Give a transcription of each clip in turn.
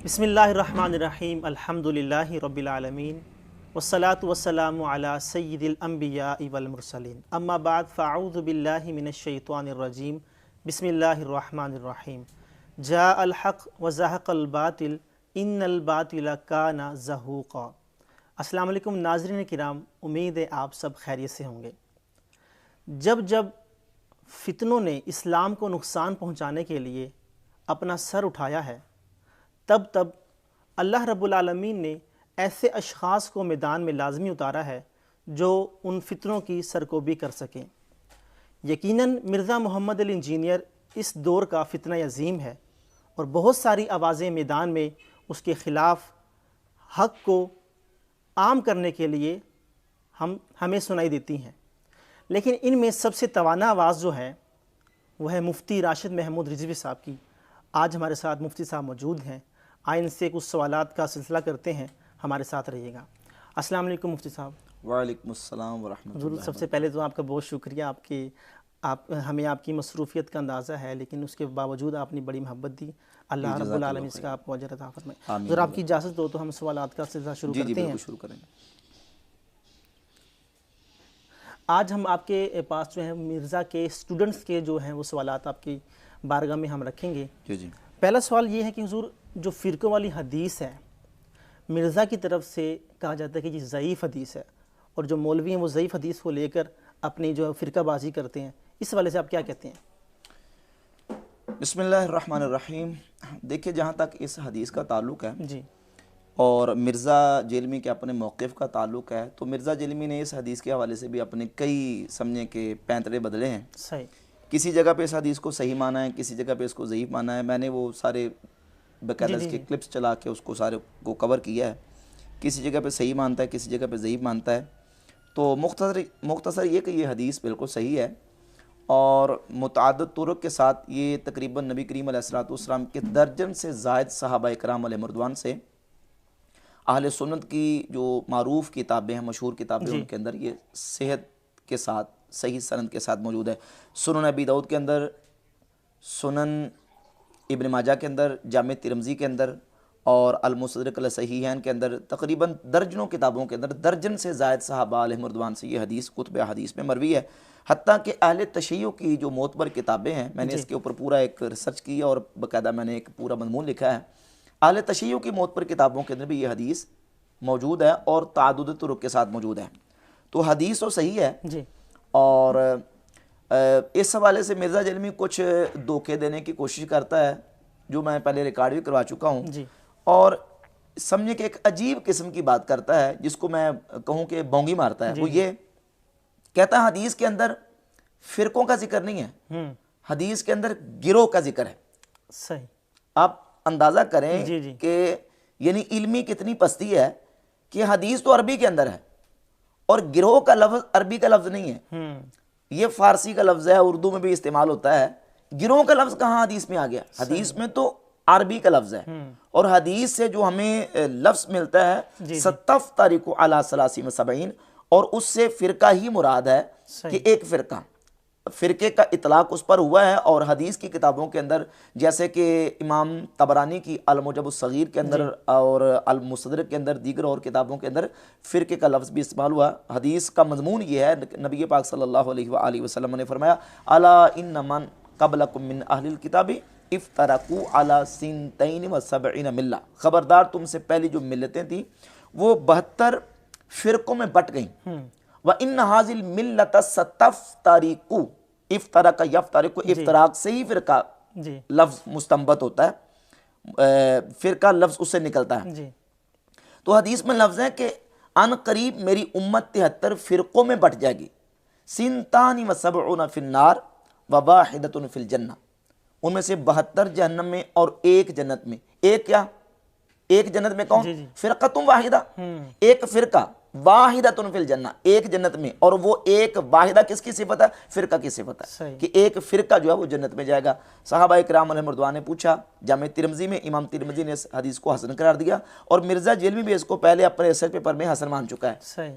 बिस्मिल्लाहिर्रहमानिर्रहीम अल्हम्दुलिल्लाहि रब्बिल आलमीन वस्सलातु वस्सलामु अला सय्यिदिल अंबियाइ वल मुरसलीन अम्मा बाद फ़अऊज़ु बिल्लाहि मिनश शैतानिर रजीम बिस्मिल्लाहिर्रहमानिर्रहीम जाअल हक़ व ज़हक़ल बातिल इन्नल बातिला काना ज़हूक़ा। अस्सलामु अलैकुम नाज़रीन किराम, उम्मीद है आप सब खैरियत से होंगे। जब जब फितनों ने इस्लाम को नुकसान पहुँचाने के लिए अपना सर उठाया है, तब तब अल्लाह रब्बुल आलमीन ने ऐसे अशख़ास को मैदान में लाजमी उतारा है जो उन फितनों की सरकोबी कर सकें। यकीनन मिर्ज़ा मोहम्मद अली इंजीनियर इस दौर का फितना अज़ीम है और बहुत सारी आवाज़ें मैदान में उसके ख़िलाफ़ हक़ को आम करने के लिए हमें सुनाई देती हैं, लेकिन इनमें सबसे तवाना आवाज़ जो है वह है मुफ्ती राशिद महमूद रिज़वी साहब की। आज हमारे साथ मुफ्ती साहब मौजूद हैं। आइए इनसे कुछ सवालात का सिलसिला करते हैं, हमारे साथ रहिएगा। अस्सलाम वालेकुम मुफ्ती साहब। वालेकुम अस्सलाम व रहमतुल्लाह। सबसे पहले तो आपका बहुत शुक्रिया, आप हमें आपकी मसरूफ़ियत का अंदाज़ा है, लेकिन उसके बावजूद आपने बड़ी मोहब्बत दी। अल्लाह रब्बुल आलमीन इसका आपको अजर अता फरमाए। अगर आपकी इजाज़त हो तो हम सवालात का सिलसिला शुरू करते हैं। शुरू करेंगे। आज हम आपके पास जो है मिर्ज़ा के स्टूडेंट्स के जो हैं वो सवालात आपकी बारगाह में हम रखेंगे। जी। पहला सवाल ये है कि हुज़ूर, जो फ़िरक़ों वाली हदीस है, मिर्ज़ा की तरफ से कहा जाता है कि ये ज़ईफ़ हदीस है, और जो मौलवी हैं वो ज़ईफ़ हदीस को लेकर अपनी जो फ़िरक़ाबाज़ी करते हैं, इस वाले से आप क्या कहते हैं? बिस्मिल्लाहिर्रहमानिर्रहीम। देखिए, जहाँ तक इस हदीस का ताल्लुक़ है जी, और मिर्ज़ा जेलमी के अपने मौक़िफ़ का ताल्लुक़ है, तो मिर्ज़ा जेलमी ने इस हदीस के हवाले से भी अपने कई समझे के पैंतरे बदले हैं। सही। किसी जगह पे इस हदीस को सही माना है, किसी जगह पे इसको ज़ईफ़ माना है। मैंने वो सारे बाकायदा इसके क्लिप्स चला के उसको सारे को कवर किया है। किसी जगह पे सही मानता है, किसी जगह पे ज़ईफ़ मानता है। तो मुख्तसर ये कि ये हदीस बिल्कुल सही है और मुतअद्दिद तुरुक़ के साथ ये तकरीबन नबी करीम अलैहिस्सलातु वस्सलाम के दर्जन से ज़ायद सहाबा इकराम अलैहिम रिज़वान से अहले सुन्नत की जो मारूफ़ किताबें हैं, मशहूर किताबें, उनके अंदर ये सेहत के साथ सही सनद के साथ मौजूद है। सुनन अबी दाऊद के अंदर, सुनन इब्न माजा के अंदर, जामे तिरमिज़ी के अंदर और अल मुस्तदरक अल सहीहैन के अंदर तकरीबन दर्जनों किताबों के अंदर दर्जन से ज़ायद सहाबा अलैहिम रिज़वान से ये हदीस कुतुब हदीस में मरवी है। हत्ता कि अहले तशय्युअ की जो मोतबर किताबें हैं, मैंने इसके ऊपर पूरा एक रिसर्च की और बाकायदा मैंने एक पूरा मज़मून लिखा है। अहले तशय्युअ की मोतबर किताबों के अंदर भी ये हदीस मौजूद है और ताअद्दुद तुरुक़ के साथ मौजूद है। तो हदीस तो सही है जी। और इस हवाले से मिर्ज़ा जेलमी कुछ धोखे देने की कोशिश करता है, जो मैं पहले रिकॉर्ड भी करवा चुका हूँ, और समझे कि एक अजीब किस्म की बात करता है जिसको मैं कहूँ कि बोंगी मारता है। वो ये कहता है हदीस के अंदर फ़िरक़ों का जिक्र नहीं है, हदीस के अंदर गिरोह का जिक्र है। सही। आप अंदाज़ा करें कि यानी इल्मी कितनी पस्ती है कि हदीस तो अरबी के अंदर है और गिरोह का लफ्ज़ अरबी का लफ्ज़ नहीं है, ये फ़ारसी का लफ्ज़ है, उर्दू में भी इस्तेमाल होता है। गिरोह का लफ्ज़ कहाँ हदीस में आ गया? हदीस में तो अरबी का लफ्ज़ है और हदीस से जो हमें लफ्ज़ मिलता है सत्तफ तारीख़ अला सलासी में सबईन, और उससे फ़िरका ही मुराद है कि एक फ़िरके का इतलाक़ उस पर हुआ है। और हदीस की किताबों के अंदर जैसे कि इमाम तबरानी की अल मुजब्बुस सगीर के अंदर और अल मुस्तदरक के अंदर, दीगर और किताबों के अंदर फ़िरके का लफ्ज़ भी इस्तेमाल हुआ। हदीस का मज़मून ये है, नबी पाक सल्लल्लाहु अलैहि वसल्लम ने फरमाया, अला इन्ना मन क़ब्लकुम मिन अहलिल किताबी इफ्तरकू अला सिनतैन व सबईन मिल्ला। ख़बरदार, तुमसे पहली जो मिल्लतें थी वो 72 फ़िरक़ों में बट गईं। व इन हाजिल मिल्लत सतफ तारीकू, इफ्तरक यफ्तरकू, इफ्तराक से ही फ़िरका लफ्ज़ मुस्तंबत होता है, फ़िरका लफ्ज़ उससे निकलता है। तो हदीस में लफ्ज़ है कि अन करीब मेरी उम्मत 73 फ़िरक़ों में बट जाएगी। सिनतानी व सबऊन फिन्नार व वाहिदतुन फिल जन्नह, उनमें से 72 जहन्नम में और एक जन्नत में। एक क्या? एक जन्नत में कौन? फ़िरक़तुन वाहिदा, एक फ़िरका, वाहिदतुन फिल जन्नह, एक जन्नत में, और वो एक वाहिदा किसकी सिफत है? फ़िरका की सिफत है कि एक फ़िरका जो है वो जन्नत में जाएगा। सहाबा इकराम अलैहिम रिज़वान ने पूछा, जामे तिरमिज़ी में इमाम तिरमिज़ी ने इस हदीस को हसन करार दिया और मिर्ज़ा जेलमी भी इसको पहले अपने रिसर्च पेपर में हसन मान चुका है।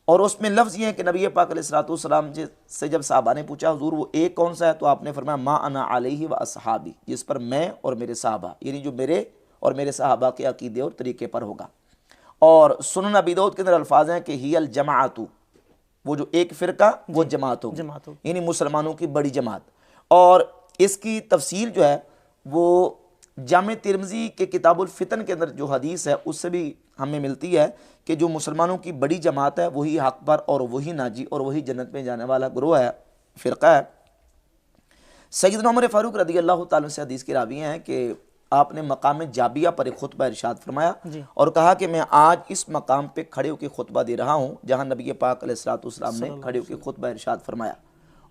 और उसमें लफ्ज़ ये है कि नबी पाक अलैहिस्सलातु वस्सलाम से जब सहाबा ने पूछा, हुज़ूर वो एक कौन सा है? तो आपने फरमाया, मा अना अलैहि व अस्हाबी, जिस पर मैं और मेरे सहाबा, यानी जो मेरे और मेरे सहाबा के अकीदे और तरीके पर होगा। और सुनन अबी दाऊद के अंदर अल्फाज हैं कि हियल जमाअतु, वो जो एक फ़िरका वो जमात होगी, यानी मुसलमानों की बड़ी जमात। और इसकी तफसील जो है वो जामे तिरमिज़ी के किताबुल फितन के अंदर जो हदीस है उससे भी हमें मिलती है कि जो मुसलमानों की बड़ी जमात है वही हक पर और वही नाजी और वही जन्नत में जाने वाला ग्रोह है, फ़िरका है। सैयदना उमर फारूक रज़ी अल्लाह ताला से हदीस के रावी हैं कि आपने मकाम जाबिया पर एक खुतबा इरशाद फरमाया और कहा कि मैं आज इस मकाम पे खड़े होकर खुतबा दे रहा हूँ जहाँ नबी पाक अलैहिस्सलातु वस्सलाम ने खड़े होकर खुतबा इरशाद फरमाया।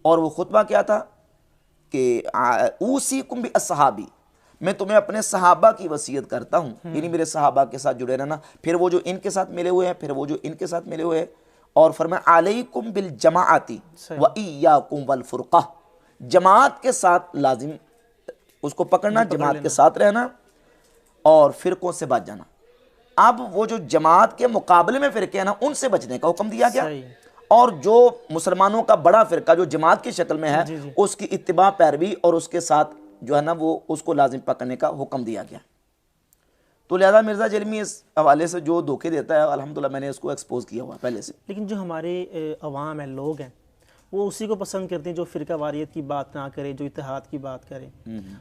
और वो खुतबा क्या था कि ऊसीकुम बि अस्हाबी, मैं तुम्हें अपने सहाबा की वसीयत करता हूँ, यानी मेरे सहाबा के साथ जुड़े रहना, फिर वो जो इनके साथ मिले हुए हैं, फिर वो जो इनके साथ मिले हुए हैं। और फरमाया अलैकुम बिल जमाअती व इय्याकुम वल फुरक़ा, जमात के साथ लाजिम उसको पकड़ना, जमात के साथ रहना और फिरकों से बच जाना। अब वो जो जमात के मुकाबले में फिरके हैं ना, उनसे बचने का हुक्म दिया गया। और जो मुसलमानों का बड़ा फिरका जो जमात की शक्ल में है उसकी इत्तिबा पैरवी और उसके साथ जो है ना वो उसको लाजिम पकड़ने का हुक्म दिया गया। तो लिहाजा मिर्ज़ा जलमी इस हवाले से जो धोखे देता है अल्हम्दुलिल्लाह मैंने इसको एक्सपोज किया हुआ पहले से। लेकिन जो हमारे अवाम है, लोग हैं, वो उसी को पसंद करते हैं जो फ़िरका वारियत की बात ना करे, जो इत्तेहाद की बात करे।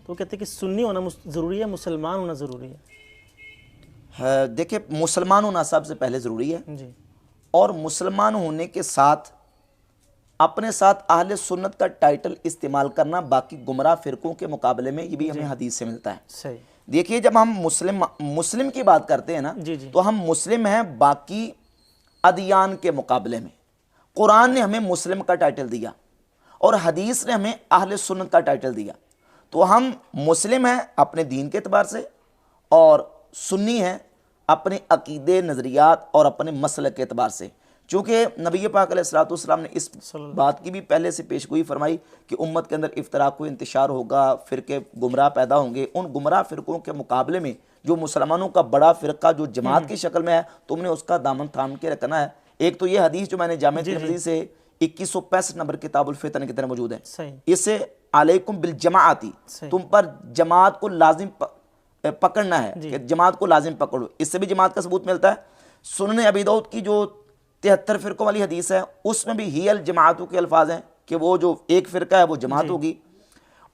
तो कहते हैं कि सुन्नी होना ज़रूरी है, मुसलमान होना ज़रूरी है। देखिए मुसलमान होना सबसे पहले ज़रूरी है जी। और मुसलमान होने के साथ अपने साथ अहले सुन्नत का टाइटल इस्तेमाल करना बाकी गुमराह फ़िरकों के मुकाबले में, ये भी हमें हदीस से मिलता है। सही। देखिए जब हम मुस्लिम की बात करते हैं ना तो हम मुस्लिम हैं बाकी अदियान के मुकाबले में। कुरान ने हमें मुस्लिम का टाइटल दिया और हदीस ने हमें अहले सुन्नत का टाइटल दिया। तो हम मुस्लिम हैं अपने दीन के एतबार से और सुन्नी हैं अपने अकीदे, नज़रियात और अपने मसलक के एतबार से। चूँकि नबी पाक अलैहिस्सलातु वस्सलाम ने इस बात की भी पहले से पेशगोई फरमाई कि उम्मत के अंदर इफ्तराक व इंतशार होगा, फ़िरके गुमराह पैदा होंगे। उन गुमराह फ़िरकों के मुकाबले में जो मुसलमानों का बड़ा फ़िरका जो जमात की शक्ल में है, तुमने उसका दामन थाम के रखना है। एक तो ये हदीस जो मैंने जामे तिरमिज़ी से 2165 नंबर किताबुल फितन की तरह मौजूद है, इससे अलैकुम बिल जमाअती, तुम पर जमात को लाजिम पकड़ना है कि जमात को लाजिम पकड़ो। इससे भी जमात का सबूत मिलता है। सुनन अबी दाऊद की जो 73 फ़िरकों वाली हदीस है उसमें भी हियल जमाअतों के अल्फाज हैं कि वो जो एक फ़िरका है वो जमात होगी।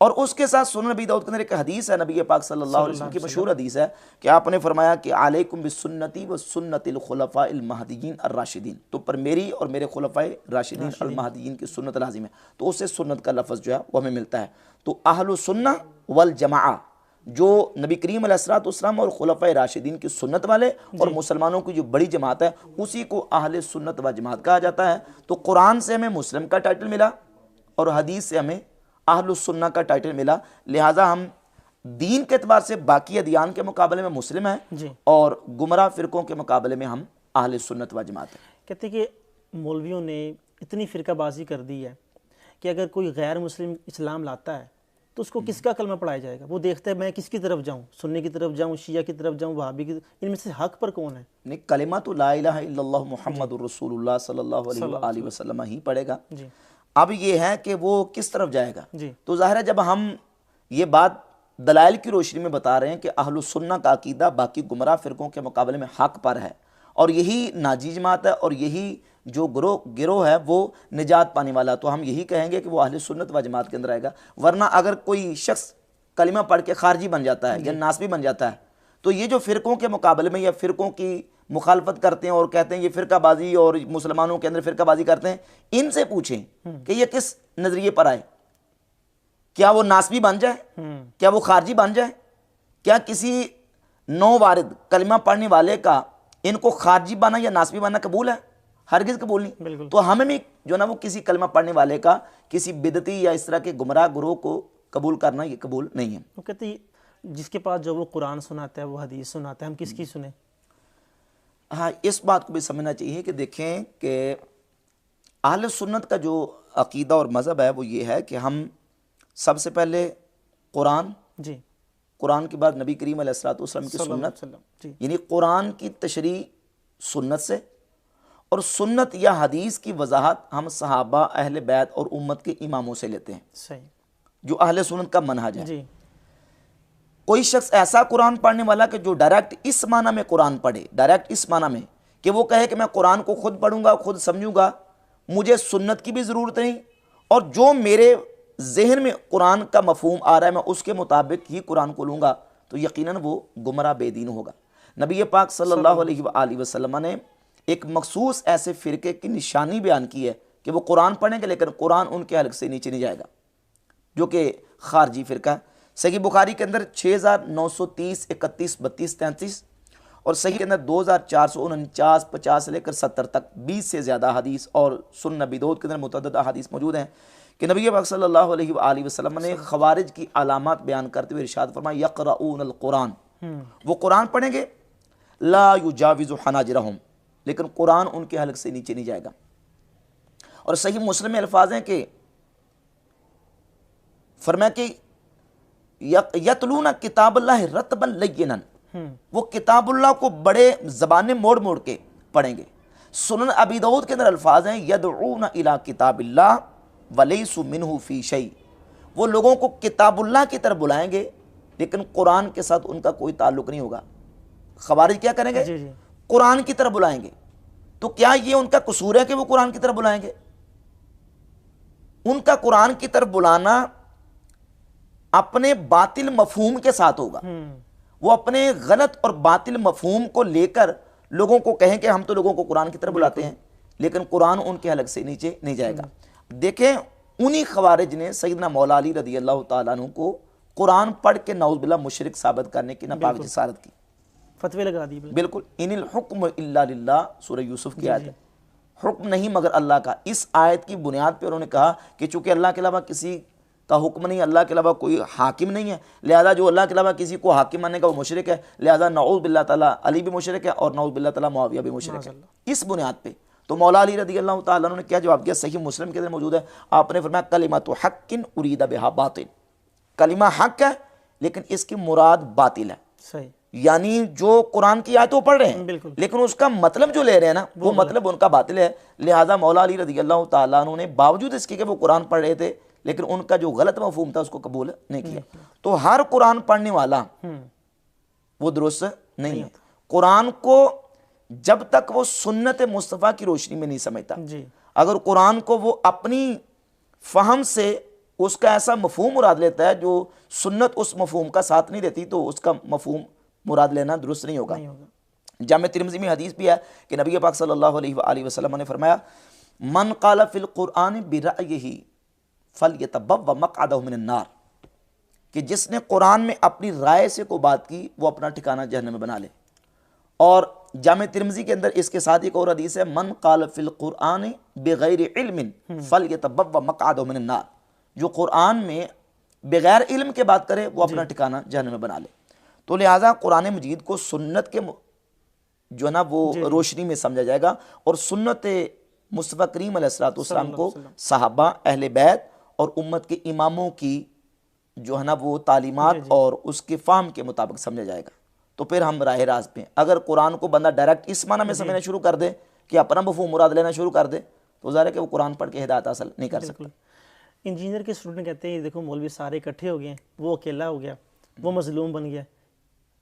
और उसके साथ सुनन अबी दाऊद के अंदर एक हदीस है नबी पाक सल्लल्लाहु अलैहि वसल्लम की मशहूर हदीस है कि आपने फरमाया कि अलैकुम बिसुन्नती व सुन्नतिल खुलफाइल महदीयीन अर राशिदीन, तो पर मेरी और मेरे खुलफाए राशिदीन अल महदीयीन की सुन्नत लाजिम है। तो उससे सुन्नत का लफ्ज़ जो है वो हमें मिलता है। तो अहलु सुन्ना वल जमाआ जो नबी करीम अलैहिस्सलातु वस्सलाम और खुलफाए राशिदीन की सुन्नत वाले और मुसलमानों की जो बड़ी जमात है उसी को अहले सुन्नत व जमात कहा जाता है। तो कुरान से हमें मुस्लिम का टाइटल मिला और हदीस से हमें अहलुस सुन्ना का टाइटल मिला। लिहाजा हम दीन के एतबार से बाकी अदियान के मुकाबले में मुस्लिम हैं और गुमराह फ़िरकों के मुकाबले में हम अहले सुन्नत व जमात हैं। कहते हैं कि मौलवियों ने इतनी फ़िरकाबाजी कर दी है कि अगर कोई गैर मुस्लिम इस्लाम लाता है तो उसको किसका कलमा पढ़ाया जाएगा। वो देखता है मैं किसकी तरफ जाऊँ, सुन्नी की तरफ जाऊँ, शिया की तरफ जाऊँ, वहाबी की, इनमें से हक पर कौन है। नहीं, कलिमा तो ला इलाहा इल्लल्लाह मुहम्मदुर रसूलुल्लाह सल्लल्लाहु अलैहि वसल्लम ही पढ़ेगा। अब ये है कि वो किस तरफ जाएगा। तो ज़ाहिर है जब हम ये बात दलाइल की रोशनी में बता रहे हैं कि अहलुस सुन्ना का अकीदा बाकी गुमराह फ़िरकों के मुकाबले में हक पर है और यही नाजी जमात है और यही जो गिरोह है वो निजात पाने वाला, तो हम यही कहेंगे कि वो अहले सुन्नत व जमात के अंदर आएगा। वरना अगर कोई शख्स कलिमा पढ़ के खारजी बन जाता है या नासबी बन जाता है तो ये जो फ़िरकों के मुकाबले में या फ़िरकों की मुखालफत करते हैं और कहते हैं ये फ़िरकाबाजी और मुसलमानों के अंदर फ़िरकाबाजी करते हैं, इनसे पूछें कि ये किस नज़रिए पर आए। क्या वो नासबी बन जाए, क्या वो खारजी बन जाए, क्या किसी नौ वारिद कलिमा पढ़ने वाले का इनको खारजी बना या नासबी बना कबूल है? हरगिज़ कबूल नहीं। तो हमें भी जो ना वो किसी कलिमा पढ़ने वाले का किसी बिदती या इस तरह के गुमराह गुरोह को कबूल करना ये कबूल नहीं है। वो कहते जिसके पास जो वो कुरान सुनाता है, वो हदीस सुनाता है, हम किसकी सुने। हाँ, इस बात को भी समझना चाहिए कि देखें कि अहले सुन्नत का जो अकीदा और मज़हब है वो ये है कि हम सबसे पहले कुरान कुरान के बाद नबी करीम अलैहिस्सलातु वस्सलाम की सुन्नत, यानी कुरान की तशरीह सुन्नत से और सुन्नत या हदीस की वजाहत हम सहाबा, अहले बैत और उम्मत के इमामों से लेते हैं। सही। जो अहले सुन्नत का मनहज है। कोई शख्स ऐसा कुरान पढ़ने वाला कि जो डायरेक्ट इस माना में कुरान पढ़े, डायरेक्ट इस माना में कि वो कहे कि मैं कुरान को खुद पढ़ूंगा, खुद समझूंगा, मुझे सुन्नत की भी ज़रूरत नहीं, और जो मेरे जहन में कुरान का मफहूम आ रहा है मैं उसके मुताबिक ही कुरान को लूँगा, तो यकीनन वो गुमराह बेदीन होगा। नबी पाक सल्लल्लाहु अलैहि वसल्लम ने एक मखसूस ऐसे फ़िरके की निशानी बयान की है कि वो कुरान पढ़ेंगे लेकिन कुरान उनके हल्क से नीचे नहीं जाएगा, जो कि खारजी फ़िरका। सही बुखारी के अंदर 6930, 31, 32, 33 और सही के अंदर 2449, 50 से लेकर 70 तक 20 से ज़्यादा हदीस, और सुन्न नबी दाऊद के अंदर मुतअद्दिद हदीस मौजूद हैं कि नबी पाक सल्लल्लाहु अलैहि वसल्लम ने खवारिज की अलामत बयान करते हुए इरशाद फरमाया, यक़रऊनल कुरान, वो कुरान पढ़ेंगे, ला युजाविज़ु हनाजिरहुम, लेकिन कुरान उनके हल्क से नीचे नहीं जाएगा। और सही मुस्लिम में अल्फाज हैं कि फरमाया कि यतलूना किताबुल्लाह रतबन लय्यनन, वो किताबुल्लाह को बड़े ज़बानें मोड़ मोड़ के पढ़ेंगे। सुनन अबी दाऊद के अंदर अल्फाज हैं, यदऊना इला किताबिल्लाह वलैसु मिन्हु फी शै, वो लोगों को किताबुल्लाह की तरफ बुलाएंगे लेकिन कुरान के साथ उनका कोई ताल्लुक नहीं होगा। खवारिज क्या करेंगे? कुरान की तरफ बुलाएंगे। तो क्या ये उनका कसूर है कि वो कुरान की तरफ बुलाएंगे? उनका कुरान की तरफ बुलाना अपने बातिल मफहूम के साथ होगा। वो अपने गलत और बातिल मफहूम को लेकर लोगों को कहें कि हम तो लोगों को कुरान की तरफ बुलाते हैं, लेकिन कुरान उनके हलक से नीचे नहीं जाएगा। देखें, उन्हीं खवारिज ने सैयदना मौला अली रज़ी अल्लाह तआला अन्हु को कुरान पढ़ के नऊज़ मुशरिक साबित करने की नापाक जसारत की, फतवे लगा दी। बिल्कुल, इनिल हुक्म इल्ला लिल्लाह, सूरह यूसुफ की आयत है, हुक्म नहीं मगर अल्लाह का। इस आयत की बुनियाद पर उन्होंने कहा कि चूंकि अल्लाह के अलावा किसी का हुक्म नहीं, अल्लाह के अलावा कोई हाकिम नहीं है, लिहाजा जो अल्लाह के अलावा किसी को हाकिम मानने का वो मुशरिक है, लिहाजा नऊज़ बिल्लाह ताला अली भी मुशरिक है और नऊज़ बिल्लाह ताला मुआविया भी मुशरिक है। इस बुनियाद पे तो मौला अली रज़ी अल्लाह तआला अन्हु ने क्या जवाब दिया? सही मुस्लिम के अंदर मौजूद है, आपने फरमाया कलिमतु हक्किन उरीदा बिहा बातिल, कलिमा हक है लेकिन इसकी मुराद बातिल है। सही, यानी जो कुरान की आयत वो पढ़ रहे हैं लेकिन उसका मतलब जो ले रहे हैं ना वो मतलब उनका बातिल है। लिहाजा मौला अली रज़ी अल्लाह तआला अन्हु ने बावजूद इसके कि वो कुरान पढ़ रहे थे लेकिन उनका जो गलत मफहूम था उसको कबूल नहीं किया। तो हर कुरान पढ़ने वाला वो दुरुस्त नहीं है। कुरान को जब तक वो सुन्नत मुस्तफ़ा की रोशनी में नहीं समझता, अगर कुरान को वो अपनी फहम से उसका ऐसा मफहूम मुराद लेता है जो सुन्नत उस मफहूम का साथ नहीं देती, तो उसका मफहूम मुराद लेना दुरुस्त नहीं होगा। जामे तिरमिज़ी में हदीस भी है कि नबी पाक सल्लल्लाहु अलैहि वसल्लम ने फरमाया, मन क़ाल फ़िल क़ुरआन बिरअयिही फलयतबव्व मक़अदहु मिनन नार, कि जिसने कुरान में अपनी राय से को बात की वो अपना ठिकाना जहन्नम में बना ले। और जामे तिरमिज़ी के अंदर इसके साथ एक और हदीस है, मन क़ाल फ़िल क़ुरआन बिग़ैरि इल्मिन फलयतबव्व मक़अदहु मिनन नार, जो कुरान में बगैर इल्म के बात करे वो अपना ठिकाना जहन्नम में बना ले। तो लिहाजा कुरान मजीद को सुन्नत के जो है ना वो रोशनी में समझा जाएगा, और सुन्नत मुस्तफ़ा करीम अलैहिस्सलाम को सहाबा, अहले बैत और उम्मत के इमामों की जो है ना वो तालीमात और उसके फाहम के मुताबिक समझा जाएगा। तो फिर हम राह राज पे, अगर कुरान को बंदा डायरेक्ट इस माना में समझना शुरू कर दे कि अपना मफहूम मुराद लेना शुरू कर दे, तो ज़ाहिर है कि वो कुरान पढ़ के हिदायत हासिल नहीं कर सकता। इंजीनियर के स्टूडेंट कहते हैं देखो मौलवी सारे इकट्ठे हो गए, वो अकेला हो गया, वो मजलूम बन गया,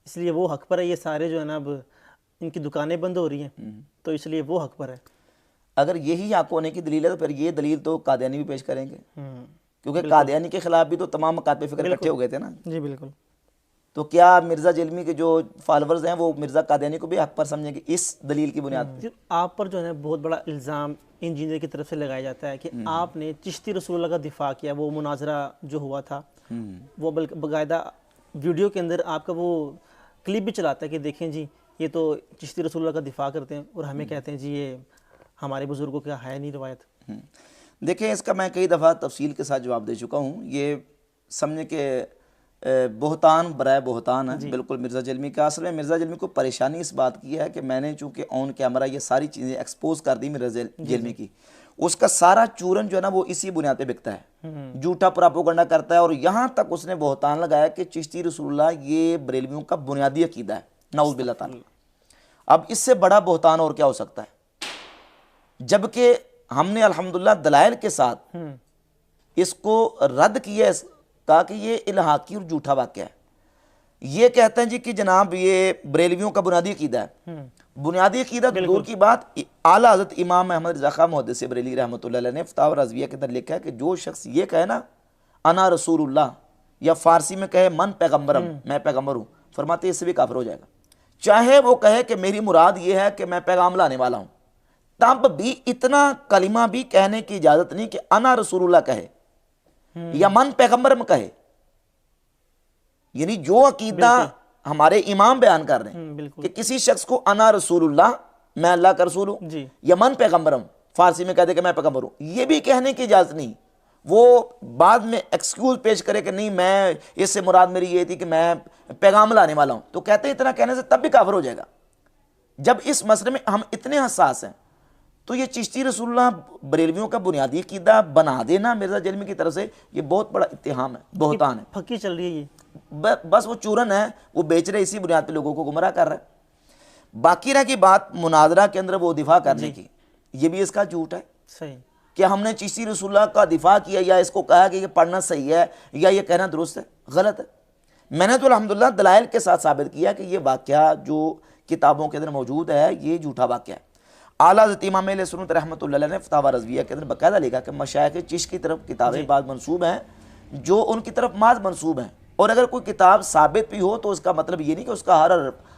इसलिए वो हक पर है, ये सारे जो है ना अब इनकी दुकानें बंद हो रही हैं तो इसलिए वो हक पर है। अगर यही हक होने की दलील है तो फिर ये दलील तो कादियानी भी पेश करेंगे, क्योंकि कादियानी के खिलाफ भी तो तमाम मकातब फिक्र इकट्ठे हो गए थे ना। जी बिल्कुल। तो क्या मिर्ज़ा जलमी के जो फॉलोअर्स हैं वो मिर्ज़ा कादियानी को भी हक पर समझेंगे इस दलील की बुनियाद पर? आप पर जो है बहुत बड़ा इल्ज़ाम इंजीनियर की तरफ से लगाया जाता है कि आपने चिश्ती रसूलुल्लाह का दिफा किया, वो मुनाजरा जो हुआ था वो बाकायदा वीडियो के अंदर आपका वो क्लिप भी चलाता है कि देखें जी ये तो चिश्ती रसूलुल्लाह का दिफा करते हैं और हमें कहते हैं जी ये हमारे बुजुर्गों का है नहीं रवायत। देखिए, इसका मैं कई दफ़ा तफसील के साथ जवाब दे चुका हूँ। ये समझे कि बोहतान बराए बोहतान है बिल्कुल मिर्ज़ा जलमी का। असल में मिर्ज़ा जलमी को परेशानी इस बात की है कि मैंने चूँकि ऑन कैमरा ये सारी चीज़ें एक्सपोज कर दी मिर्ज़ा जलमी की, उसका सारा चूरन जो है ना वो इसी बुनियाद पे बिकता है, झूठा प्रोपेगेंडा करता है। और यहाँ तक उसने बोहतान लगाया कि चिश्ती रसूलुल्लाह ये बरेलवियों का बुनियादी अकीदा है, नऊज़ बिल्लाह ताला। अब इससे बड़ा बोहतान और क्या हो सकता है, जबकि हमने अल्हम्दुलिल्लाह दलाइल के साथ इसको रद्द किया, कहा कि ये इल्हाकी और झूठा वाक़या है। ये कहते हैं जी कि जनाब ये बरेलवियों का बुनियादी अकीदा है। बुनियादी अकीदा दूर की बात, आला हज़रत इमाम अहमद रज़ा खां मुहद्दिस बरेली रहमतुल्लाह अलैह ने फतावा रज़विया के अंदर लिखा है कि जो शख्स ये कहे ना अना रसूलुल्लाह, या फारसी में कहे मन पैगम्बरम, मैं पैगम्बर हूँ, फरमाते इससे भी काफिर हो जाएगा। चाहे वो कहे कि मेरी मुराद ये है कि मैं पैगाम लाने वाला हूँ, तब भी इतना कलिमा भी कहने की इजाजत नहीं कि अना रसूलुल्लाह कहे या मन पैगम्बरम कहे। यानी जो अकीदा हमारे इमाम बयान कर रहे हैं कि किसी शख्स को अना रसूलुल्लाह, मैं अल्लाह का रसूल हूं, या मन पैगम्बरम, फारसी में कहते कि मैं पैगम्बर हूं, ये भी कहने की इजाजत नहीं। वो बाद में एक्सक्यूज पेश करे कि नहीं मैं इससे मुराद मेरी ये थी कि मैं पैगाम लाने वाला हूं, तो कहते हैं इतना कहने से तब भी काफिर हो जाएगा। जब इस मसले में हम इतने हसास हैं, तो ये चिश्ती रसूलुल्लाह बरेलवियों का बुनियादी अकीदा बना देना मिर्जा जलमी की तरफ से, ये बहुत बड़ा इत्तेहाम है, बहुतान है, फकी चल रही है ये। बस वो चूरन है, वो बेच रहे, इसी बुनियाद पे लोगों को गुमराह कर रहा है। बाकी रह की बात मुनाजरा के अंदर वो दिफा करने की, ये भी इसका झूठ है। सही कि हमने चिश्ती रसूलुल्लाह का दिफा किया या इसको कहा कि ये पढ़ना सही है या ये कहना दुरुस्त है, गलत है। मैंने तो अल्हम्दुलिल्लाह दलाइल के साथ साबित किया कि ये वाक़या जो किताबों के अंदर मौजूद है ये झूठा वाक़या है। आला हज़रत इमाम अहले सुन्नत रहमतुल्लाह अलैह ने फतावा रज़विया के अंदर बाकायदा लिखा कि मशाइख़ चिश्त की तरफ किताबें बाद मंसूब हैं जो उनकी तरफ माज मंसूब हैं, और अगर कोई किताब साबित भी हो तो उसका मतलब ये नहीं कि उसका हर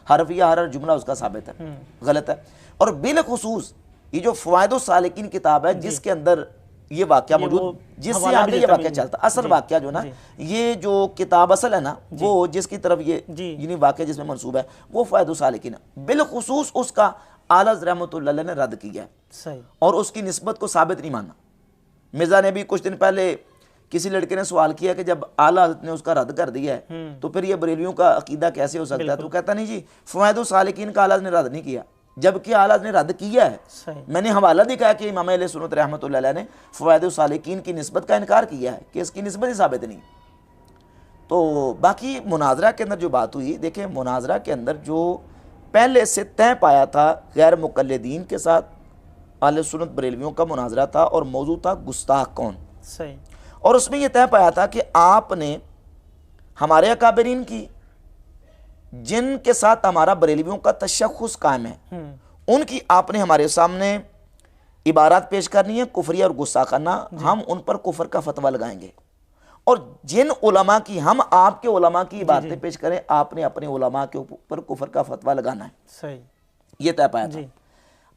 हरफ या हर जुमला उसका साबित है, गलत है। और बिलखुसूस ये जो फ़वाइदुस सालिकीन किताब है जिसके अंदर ये वाक़या मौजूद, जिससे आगे ये वाक़या चलता, असल वाक़या जो ना, ये जो किताब असल है ना, वो जिसकी तरफ ये यानी वाक़या जिसमें मंसूब है वो फ़वाइदुस सालिकीन है, बिलखुसूस उसका आला रहमतुल्लाह अलैह ने रद्द किया है और उसकी निस्बत को साबित नहीं माना। मिर्ज़ा ने भी कुछ दिन पहले किसी लड़के ने सवाल किया कि जब आला हज़रत ने उसका रद्द कर दिया है तो फिर ये बरेलियों का अकीदा कैसे हो सकता है, तो कहता नहीं जी फ़वाइदुस सालिकीन का आला ने रद्द नहीं किया, जबकि आला ने रद्द किया है। मैंने हवाला दिखाया कि इमाम अहले सुन्नत रहमतुल्लाह अलैह ने फ़वाइदुस सालिकीन की निस्बत का इनकार किया है कि इसकी निस्बत ही साबित नहीं। तो बाकी मुनाजरा के अंदर जो बात हुई, देखें मुनाजरा के अंदर जो पहले से तय पाया था गैर मुक़ल्लिदीन के साथ अहले सुन्नत बरेलवियों का मुनाजरा था और मौजू था गुस्ताख कौन। सही। और उसमें यह तय पाया था कि आपने हमारे अकाबरीन की जिनके साथ हमारा बरेलवियों का तशख़्ख़ुस कायम है उनकी आपने हमारे सामने इबारत पेश करनी है कुफरिया और गुस्ताखाना, हम उन पर कुफर का फतवा लगाएंगे, और जिन उलमा की हम आपके उलमा की बातें पेश करें आपने अपने उलमा के ऊपर कुफर का फतवा लगाना है। सही। ये तय पाया था।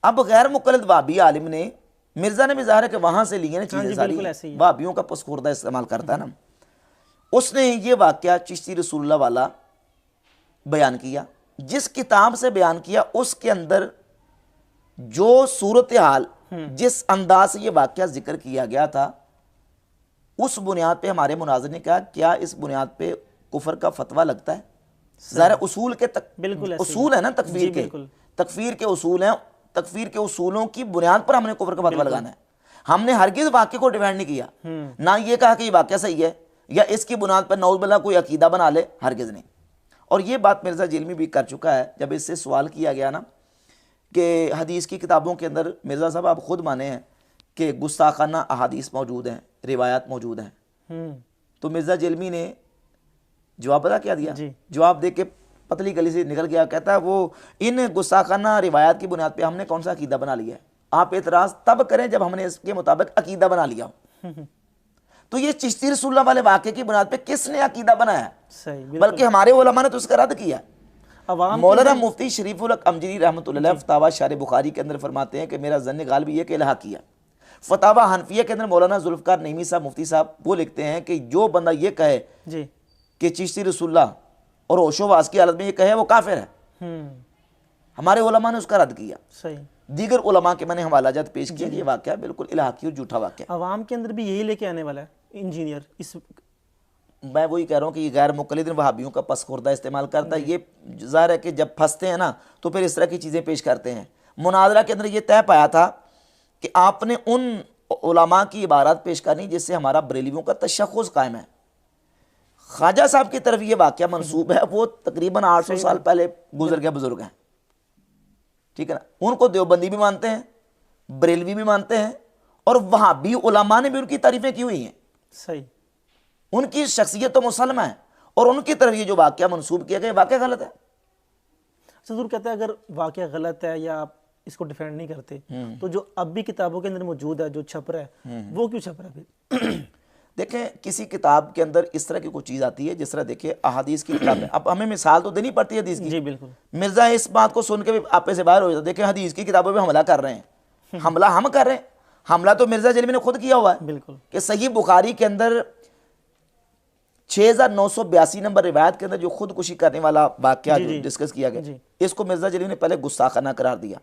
अब गैर मुक़ल्लिद वाहबी आलिम ने, मिर्जा ने भी ज़ाहिर है कि वहां से लिए ना चीजें सारी, वाहबियों का पसखुर्दा इस्तेमाल करता है ना, उसने ये वाक़या चिश्ती रसूलुल्लाह वाला बयान किया। जिस किताब से बयान किया उसके अंदर जो सूरत हाल जिस अंदाज से ये वाक़या जिक्र किया गया था उस बुनियाद पे हमारे मुनाज़िर ने कहा क्या इस बुनियाद पे कुफर का फतवा लगता है। ज़ाहिर उसूल के उसूल है ना तकफीर के, तकफीर के उसूल हैं, तकफीर के उसूलों की बुनियाद पर हमने कुफर का फतवा लगाना है। हमने हरगिज़ वाक़े को डिफेंड नहीं किया, ना ये कहा कि ये वाक़या सही है या इसकी बुनियाद पर नौज़ बिल्लाह कोई अकीदा बना ले, हरगिज़ नहीं। और ये बात मिर्ज़ा जिलमी भी कर चुका है जब इससे सवाल किया गया ना कि हदीस की किताबों के अंदर मिर्ज़ा साहब आप खुद माने हैं कि गुस्ताखाना अहादीस मौजूद हैं, रिवायात मौजूद हैं, तो मिर्ज़ा जिलमी ने जवाब पता क्या दिया, जवाब दे के पतली गली से निकल गया, कहता है वो इन गुस्ताखाना रिवायात की बुनियाद पे हमने कौन सा अकीदा बना लिया है, आप एतराज़ तब करें जब हमने इसके मुताबिक अकीदा बना लिया हो। तो ये चिश्ती रसूलुल्लाह वाले वाक़े की बुनियाद पे किसने अकीदा बनाया, बल्कि हमारे उलमा ने तो उसका रद्द किया। मौलाना मुफ्ती शरीफुल हक अमजरी रहमतुल्लाह अलैह फतावा शार बुखारी के अंदर फरमाते हैं कि मेरा ज़न्न गालिब ये कि इल्हा किया। फतावा हनफिया के अंदर मौलाना जुल्फ़कार नईमी साहब मुफ्ती साहब वो लिखते हैं कि जो बंदा ये कहे कि चिश्ती रसूलुल्लाह और होशोवास की हालत में ये कहे वो काफिर है, हमारे उलमा ने उसका रद्द किया। सही। दीगर उलमा के मैंने हवालाजात पेश किया, ये वाक़या बिल्कुल इल्हाकी और झूठा वाक़या। अवाम के अंदर भी यही लेके आने वाला है इंजीनियर। इस मैं वही कह रहा हूँ कि ये गैर मुक़ल्लिद वहाबियों का पसखुर्दा इस्तेमाल करता है। ये ज़ाहिर है कि जब फंसते हैं ना तो फिर इस तरह की चीज़ें पेश करते हैं। मुनाज़रा के अंदर ये तय पाया था कि आपने उन उलमा की इबारत पेश करनी जिससे हमारा बरेलवियों का तशख़्ख़ुस कायम है। ख्वाजा साहब की तरफ ये वाक़या मंसूब है, वो तकरीबन 800 साल पहले गुजर गए बुजुर्ग हैं, ठीक है ना। उनको देवबंदी भी मानते हैं, बरेलवी भी मानते हैं, और वहाबी उलमा ने भी उनकी तारीफें की हुई हैं। सही। उनकी शख्सियत तो मुसलमा है और उनकी तरफ ये जो वाक़या मंसूब किया गया वाक़या गलत है। हजूर कहते हैं अगर वाक़या गलत है या आप इसको डिफेंड नहीं करते तो जो अब भी किताबों के अंदर मौजूद है, जो छप रहा है, वो क्यों छप रहा है फिर? देखें, किसी किताब के अंदर इस तरह की कोई चीज़ आती है, जिस तरह देखिए अहादीस की किताब में, अब हमें मिसाल तो देनी पड़ती है हदीस की। जी बिल्कुल। मिर्ज़ा इस बात को सुन के भी आपे से बाहर हो जाता, देखें हदीस की किताबों पे हमला कर रहे हैं। हमला हम कर रहे हैं, हमला तो मिर्ज़ा जलमी ने खुद किया हुआ है। बिल्कुल। कि सही बुखारी के अंदर 6982 नंबर रिवायत के अंदर जो खुदकुशी करने वाला वाक़या जो डिस्कस किया गया, इसको मिर्ज़ा जलमी ने पहले गुस्ताखाना करार दिया।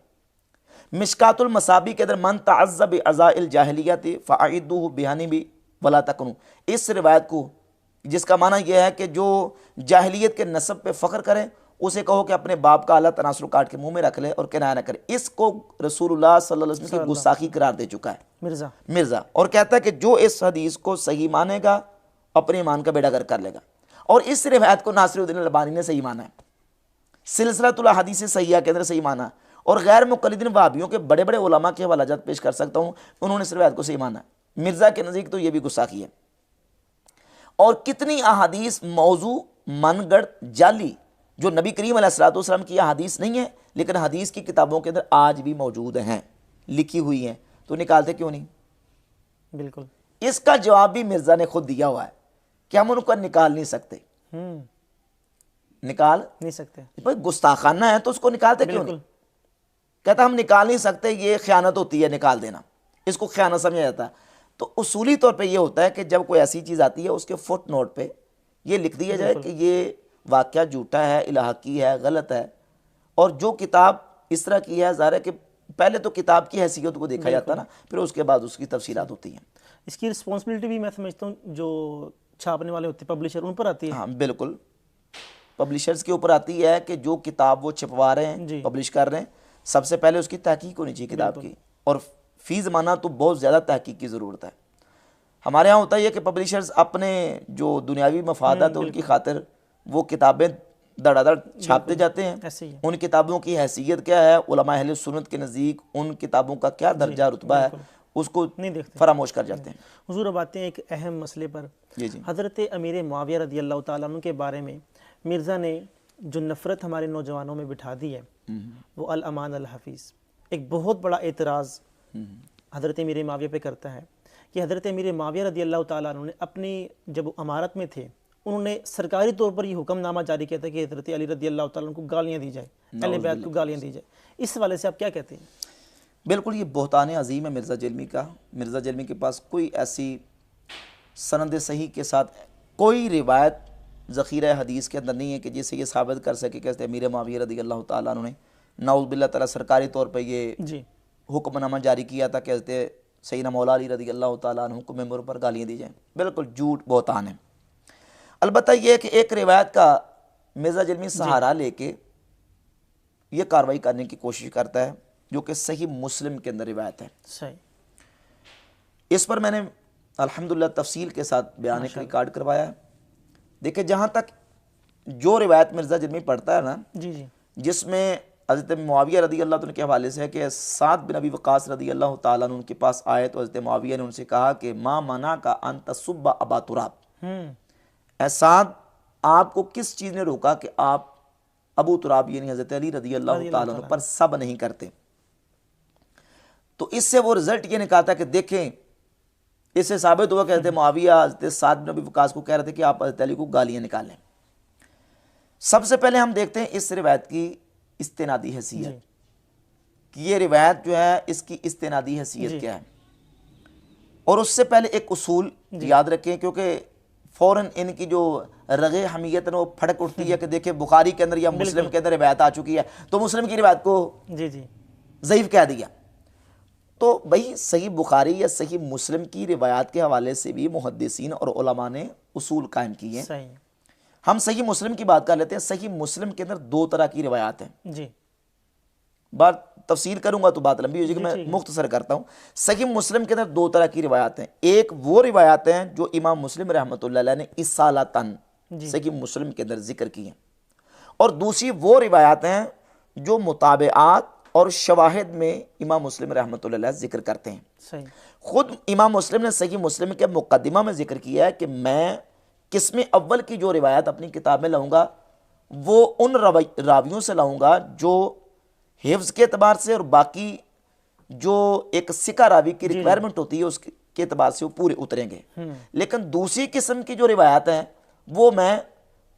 मिशकातुल मसाबी के अंदर मन तअज़्ज़ब बिअज़ाइल जाहिलियत फ़अइदूहु बिहनिबी वला तकनु, इस रिवायत को जिसका माना यह है कि जो जाहिलियत के नस्ब पे फ़ख्र करे उसे कहो कि अपने बाप का आला तनासुर काट के मुंह में रख ले और किनाया न करे। इसको रसूलुल्लाह सल्लल्लाहु अलैहि वसल्लम की गुस्ताखी करार दे चुका है मिर्ज़ा, और कहता है कि जो इस हदीस को सही मानेगा अपने ईमान का बेड़ा गर्क कर लेगा। और इस रिवायत को नासिरुद्दीन अलबानी ने सही माना है, सिलसिलतुल अहादीस सहीहा के अंदर सही माना, और गैर मुक़ल्लिदीन वहाबियों के बड़े बड़े उलमा के हवालाजात पेश कर सकता हूँ, उन्होंने इस रिवायत को सही माना। मिर्ज़ा के नज़दीक तो ये भी गुस्ताखी है। और कितनी अहादीस मौजू, मनगढ़, जाली जो नबी करीम अलैहिस्सलातु वस्सलाम की अहादीस नहीं है लेकिन हदीस की किताबों के अंदर आज भी मौजूद हैं, लिखी हुई हैं, तो निकालते क्यों नहीं? बिल्कुल। इसका जवाब भी मिर्ज़ा ने खुद दिया हुआ है कि हम उनको निकाल नहीं सकते। निकाल नहीं सकते, भाई गुस्ताखाना है तो उसको निकालते क्यों नहीं? कहता हम निकाल नहीं सकते, ये ख़यानत होती है निकाल देना, इसको ख़यानत समझा जाता है। तो उसूली तौर पे ये होता है कि जब कोई ऐसी चीज़ आती है उसके फुट नोट पे ये लिख दिया जाए कि ये वाक़या झूठा है, इलाहाकी है, गलत है। और जो किताब इस तरह की है, ज़ाहिर है कि पहले तो किताब की हैसियत को देखा जाता ना, फिर उसके बाद उसकी तफसीलात होती हैं। इसकी रिस्पॉन्सिबिलिटी भी मैं समझता हूँ जो छापने वाले होते हैं, पब्लिशर, उन पर आती है। हाँ बिल्कुल, पब्लिशर्स के ऊपर आती है कि जो किताब वो छपवा रहे हैं, पब्लिश कर रहे हैं, सबसे पहले उसकी तहकीक होनी चाहिए किताब की, और फ़ी ज़माना तो बहुत ज़्यादा तहकीक की ज़रूरत है। हमारे यहाँ होता है कि पब्लिशर्स अपने जो दुनियावी मफादात है उनकी खातिर वो किताबें धड़ाधड़ छापते जाते हैं। उन किताबों की हैसियत क्या है, उलमा अहले सुन्नत के नज़दीक उन किताबों का क्या दर्जा रुतबा है, उसको नहीं देखते, फरामोश कर जाते हैं। हुजूर अब आते हैं एक अहम मसले पर। हज़रत अमीर मुआविया रज़ियल्लाहु ताला अन्हु के बारे में मिर्ज़ा ने जो नफ़रत हमारे नौजवानों में बिठा दी है, वो अल अमान अल हफ़ीज़, एक बहुत बड़ा एतराज़ हज़रत अमीर मुआविया पे करता है कि हज़रत अमीर मुआविया रज़ियल्लाहु ताला अन्हु ने अपनी जब अमारत में थे, उन्होंने सरकारी तौर पर यह हुक्मनामा जारी किया था कि हज़रत अली रज़ियल्लाहु ताला अन्हु को गालियाँ दी जाए, अहले बैत को गालियाँ दी जाए। इस हवाले से आप क्या कहते हैं? बिल्कुल, ये बहतान अज़ीम है मिर्ज़ा जलमी का। मिर्ज़ा जलमी के पास कोई ऐसी सनद सही के साथ कोई रिवायत ज़ख़ीरा हदीस के अंदर नहीं है कि जिससे ये साबित कर सके कि अमीर मुआविया रज़ियल्लाहु ताला अन्हु ने नाउज़ बिल्लाह ताला सरकारी तौर पर ये हुक्मनामा जारी किया था कि हज़रत सैयदना मौला अली रज़ियल्लाहु ताला अन्हु को मेंबर पर गालियाँ दी जाएँ। बिल्कुल झूठ, बहतान है। अलबत्ता ये कि एक रिवायत का मिर्ज़ा जलमी सहारा लेके ये कार्रवाई करने की कोशिश करता है जो कि सही मुस्लिम के अंदर रिवायत है। सही, इस पर मैंने अल्हम्दुलिल्लाह तफसील के साथ बयान रिकॉर्ड करवाया है। देखिए, जहाँ तक जो रिवायत मिर्ज़ा जलमी पढ़ता है ना, जिसमें हज़रत मुआविया रज़ियल्लाहु अन्हु के हवाले से है कि साद बिन अबी वक़ास रज़ियल्लाहु ताला अन्हु उनके पास आए तो हज़रत मुआविया ने उनसे कहा कि मा मना का अन तसुब्बा अबा तुराब, साद आपको किस चीज़ ने रोका कि आप अबू तुराब यानी हज़रत अली रज़ियल्लाहु ताला अन्हु पर सब नहीं करते? तो इससे वो रिजल्ट ये निकालता कि देखें, इससे साबित हुआ कि हज़रत मुआविया हज़रत साद बिन अबी वक़ास को कह रहे थे कि आप हज़रत अली को गालियाँ निकालें। सबसे पहले हम देखते हैं इस रिवायत की इस्तेनादी हैसियत कि ये रिवायत जो है इसकी इस्तेनादी हैसियत क्या है। और उससे पहले एक उसूल याद रखें, क्योंकि फ़ौरन इनकी जो रगे हमीयत है वो फड़क उठती है कि देखिए बुखारी के अंदर या मुस्लिम के अंदर रिवायत आ चुकी है तो मुस्लिम की रिवायत को ज़ईफ़ कह दिया। तो भाई सही बुखारी या सही मुस्लिम की रिवायत के हवाले से भी मुहद्दिसीन और उलमा ने उसूल कायम किए हैं। हम सही मुस्लिम की बात कर लेते हैं। सही मुस्लिम के अंदर दो तरह की रिवायात हैं जी। बात तफसील करूंगा तो बात लंबी हो जाएगी, मैं मुख्तसर करता हूं। सही मुस्लिम के अंदर दो तरह की रिवायात हैं। एक वो रिवायात हैं जो इमाम मुस्लिम रहमतुल्लाह अलैह ने इसालतन सही मुस्लिम के अंदर जिक्र की हैं, और दूसरी वो रिवायात हैं जो मुताबिआत और शवाहिद में इमाम मुस्लिम रहमतुल्लाह अलैह जिक्र करते हैं। खुद इमाम मुस्लिम ने सही मुस्लिम के मुकद्दिमा में जिक्र किया है कि मैं किस्म अव्वल की जो रिवायत अपनी किताब में लाऊंगा वो उन रावियों से लाऊंगा जो हिफ्ज़ के एतबार से और बाकी जो एक सिका रावी की रिक्वायरमेंट होती है उसके एतबार से वो पूरे उतरेंगे। लेकिन दूसरी किस्म की जो रिवायत हैं वो मैं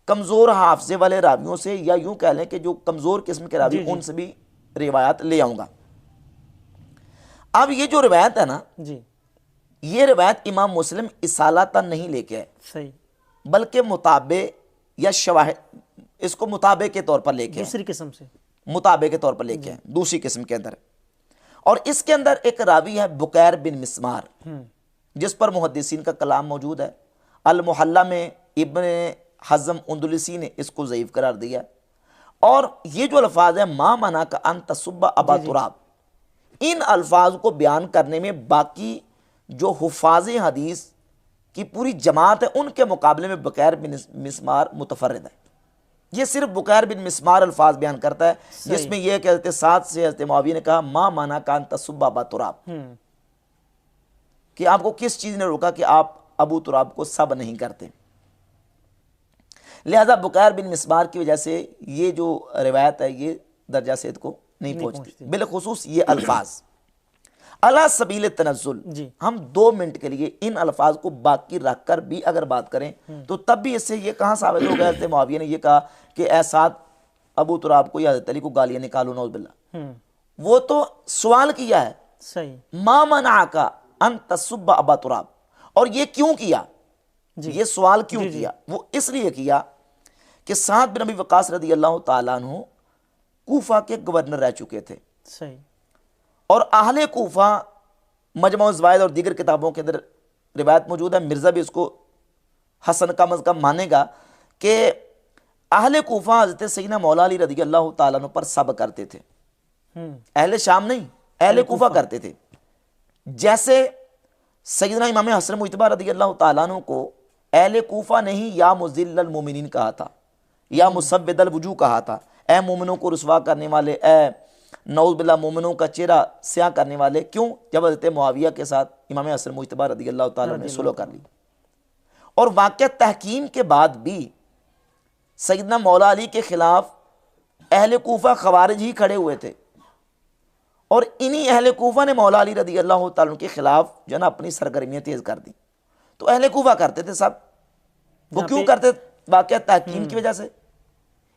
कमज़ोर हाफजे वाले रावियों से, या यूं कह लें कि जो कमज़ोर किस्म के रावी उनसे भी रिवायत ले आऊंगा। अब ये जो रिवायत है ना जी, ये रिवायत इमाम मुस्लिम इसालातन नहीं लेके आए, सही, बल्कि मुताबे या शवाहिद, इसको मुताबे के तौर पर लेके दूसरी किस्म से मुताबे के तौर पर लेके आए दूसरी किस्म के अंदर। और इसके अंदर एक रावी है बुकैर बिन मिस्मार, जिस पर मुहद्दिसीन का कलाम मौजूद है। अल मुहल्ला में इब्न हज़म उंदुलसी ने इसको ज़ईफ़ करार दिया। और ये जो अल्फाज है मा मना का अन तसुब्बा अबा तुराब, इन अल्फाज को बयान करने में बाकी जो हुफ़ाज़ हदीस की पूरी जमात है उनके मुकाबले में बुकैर बिन मिस्मार मुतफर्रिद है। ये सिर्फ बुकैर बिन मिस्मार अल्फाज बयान करता है, जिसमें यह कहते साथ से हज़रत मुआविया ने कहा मा माना कान तसुब्बा अबा तुराब, कि आपको किस चीज़ ने रोका कि आप अबू तुराब को सब नहीं करते। लिहाजा बुकैर बिन मिस्मार की वजह से ये जो रिवायत है ये दर्जा सेहत को नहीं पहुंचती। बिलखुसूस ये अल्फाज अला सबील तनज़्ज़ुल, हम 2 मिनट के लिए इन अल्फाज को बाकी रखकर भी अगर बात करें तो तब भी इससे ये कहाँ साबित हो गया, हज़रत मुआविया ने ये कहा कि ए साद अबू तुराब को या हज़रत अली को गालियाँ निकालो नौज़ बिल्लाह। वो तो सवाल किया है, सही, मा मना का अन तसुब्बा अबा तुराब, और ये क्यों किया, ये सवाल क्यों किया? वो इसलिए किया कि साद बिन अबी वक़ास रज़ी अल्लाह तआला अन्हु कूफा के गवर्नर रह चुके थे। सही, और अहले कूफा मजमा ज़वाइद और दीगर किताबों के अंदर रिवायत मौजूद है, मिर्ज़ा भी इसको हसन का मज़कम मानेगा कि अहले कूफा हज़रत सैयदना मौला अली रज़ी अल्लाह तआला अन्हु पर सब करते थे। अहले शाम नहीं, अहले कूफा करते थे। जैसे सैयदना इमाम हसन मुज्तबा रज़ी अल्लाह तआला अन्हु को अहले कूफा ने ही या मुज़िल्लल मोमिनीन कहा था, या मुसब्बिदल वुजूह कहा था, ए मोमिनों को रुसवा करने वाले, ए नऊज़ बिल्लाह मोमिनों का चेहरा स्याह करने वाले। क्यों? जब हज़रत मुआविया के साथ इमाम हसन मुज्तबा रज़ी अल्लाह तआला ने सुलह कर ली। और वाक़या तहकीम के बाद भी सैयदना मौला अली के खिलाफ अहले कूफा खवारिज ही खड़े हुए थे, और इन्हीं अहले कूफा ने मौला अली रज़ी अल्लाह तआला के खिलाफ जो ना अपनी सरगर्मियाँ तेज़ कर दी। तो अहले कूफा करते थे सब, वो क्यों करते? वाक़या तहकीम की वजह से,